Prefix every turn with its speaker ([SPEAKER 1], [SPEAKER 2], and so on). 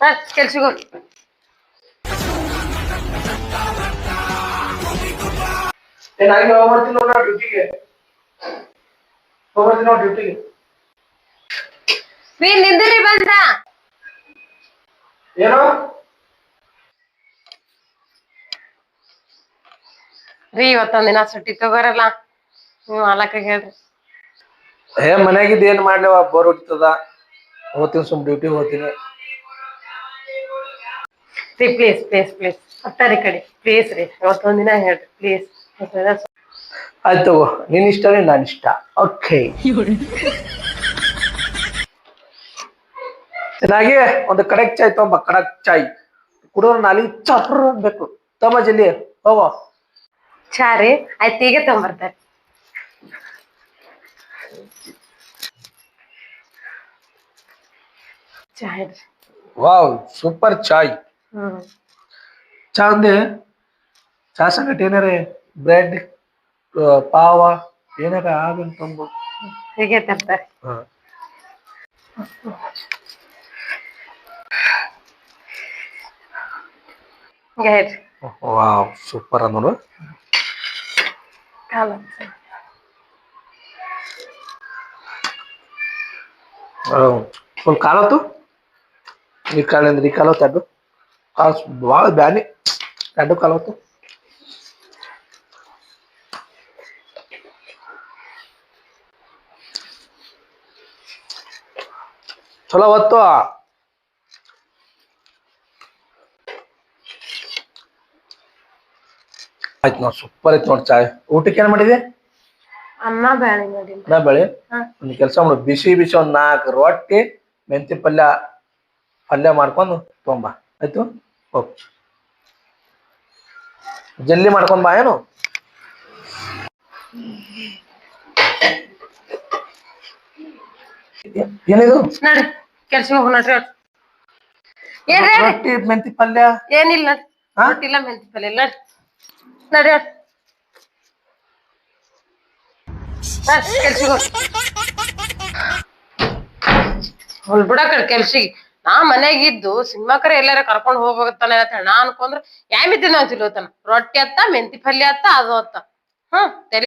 [SPEAKER 1] ಕೆಲ್ಸಿಗೋ
[SPEAKER 2] ಏನಾಗಿ ಹೋಗ್ಬರ್ತೀನಿ ನೋಡ ಡ್ಯೂಟಿಗೆ ಹೋಗ್ಬರ್ತೀನಿ ನೋಡ್ ಡ್ಯೂಟಿಗೆ
[SPEAKER 1] ನೀ ನಿಂದಿರಿ ಬಂದ
[SPEAKER 2] ಏನೋ
[SPEAKER 1] ರೀ ಇವತ್ತೊಂದಿನ ಸುಟ್ಟಿ ತಗೋರಲ್ಲ ನೀವು ಮಾಲಕ ಹೇಳ್ರಿ
[SPEAKER 2] ಮನ್ಯಾಗಿದ್ದ ಏನ್ ಮಾಡ್ಲವ ಬೋರ್ ಹೊಡಿತದ ಹೋಗ್ತೀನಿ ಸುಮ್ ಡ್ಯೂಟಿ ಹೋಗ್ತೀನಿ
[SPEAKER 1] ರೀ ಪ್ಲೀಸ್ ಪ್ಲೀಸ್ ಪ್ಲೀಸ್ ಹತ್ತಾರಿ ಕಡೆ ಪ್ಲೀಸ್ ರೀ ಇವತ್ತೊಂದಿನ ಹೇಳ್ರಿ ಪ್ಲೀಸ್
[SPEAKER 2] ಆಯ್ತು ನೀನ್ ಇಷ್ಟ ನಾನ್ ಇಷ್ಟ ಓಕೆ ಚೆನ್ನಾಗಿ ಒಂದು ಕಡಕ್ ಚಾಯ್ ತೊಂಬ ಕಡಕ್ ಚಾಯ್ ಕುಡಿಯೋರು ನಾಲಿಗೆ ಚರ್ರ ಅನ್ಬೇಕು ತಮ್ಮ ಜಲ್ದಿ ಹೋಗ
[SPEAKER 1] ಚಾ ರೀ ಆಯ್ತು ಈಗ ತಗೊಂಬರ್ತಾರೆ ಚಾ ಹೇಳ್ರಿ
[SPEAKER 2] ವಾವ್ ಸೂಪರ್ ಚಾಯ್
[SPEAKER 1] ಹ್ಮ್
[SPEAKER 2] ಚಾ ಅಂದೆ ಚಾ ಸಂಗಟ ಏನಾರ ಬ್ರೆಡ್ ಪಾವ ಏನಾರ ಆಗನ್ ತಂಬು
[SPEAKER 1] ಹೀಗೆ ತರ್ತಾರೆ ಹೇಳ್ರಿ
[SPEAKER 2] ವಾವ್ ಸೂಪರ್ ಅನ್ನೋಡು
[SPEAKER 1] ಕಾಲ
[SPEAKER 2] ಫುಲ್ ಕಾಲತ್ತು ಈ ಕಾಲಿಂದ ಈ ಕಾಲತ್ತು ಅಡ್ಡು ಕಾಲು ಭಾಳ ಬ್ಯಾನಿ ಅಡ್ಡು ಕಾಲತ್ತು ಚಲೋ ಹೊತ್ತು ಆಯ್ತು ನಾವು ಸೂಪರ್ ಐತ್ ನೋಡಿ ಚಾಯ್ ಊಟಕ್ಕೆ ಏನ್ ಮಾಡಿದೆ
[SPEAKER 1] ಅನ್ನ ಬ್ಯಾಳಿ ಮಾಡಿ
[SPEAKER 2] ನಾ ಬೆಳೆ ಒಂದು ಕೆಲಸ ಮಾಡು ಬಿಸಿ ಬಿಸಿ ಒಂದ್ 4 ರೊಟ್ಟಿ ಮೆಂತಿ ಪಲ್ಯ ಮಾಡ್ಕೊಂಡು ತೊಂಬ ಆಯ್ತು ಹೋಗ್ ಜಲ್ದಿ ಮಾಡ್ಕೊಂಡ್ ಬಾ ಏನು ಏನಿದು
[SPEAKER 1] ನಡ್ರಿ ಕೆಲ್ಸ ಹೋಗ್ ನಡ್ರಿ ಏನ್ರಿ
[SPEAKER 2] ರೊಟ್ಟಿ ಮೆಂತಿ ಪಲ್ಯ
[SPEAKER 1] ಏನಿಲ್ಲ ರೊಟ್ಟಿ ಇಲ್ಲ ಮೆಂತಿ ಪಲ್ಯ ಇಲ್ಲ ನಡ್ರಿ ಕೆಲ್ಸಿಗೆ ಹೊಲ್ಬಿಡ ಕಡೆ ಕೆಲ್ಸಿಗೆ ನಾ ಮನೆಗಿದ್ದು ಸಿನಿಮಾಕರ ಎಲ್ಲಾರ ಕರ್ಕೊಂಡ್ ಹೋಗ್ಬೇಕತ್ತಾನೆ ಅಂತ ನಾ ಅನ್ಕೊಂಡ್ರ ಯಾಮಿದ್ದೆ ನಾವ್ ತಿಳ್ತಾನ ರೊಟ್ಟಿ ಅತ್ತ ಮೆಂತಿ ಪಲ್ಯ ಅತ್ತ ಅದು ಅತ್ತ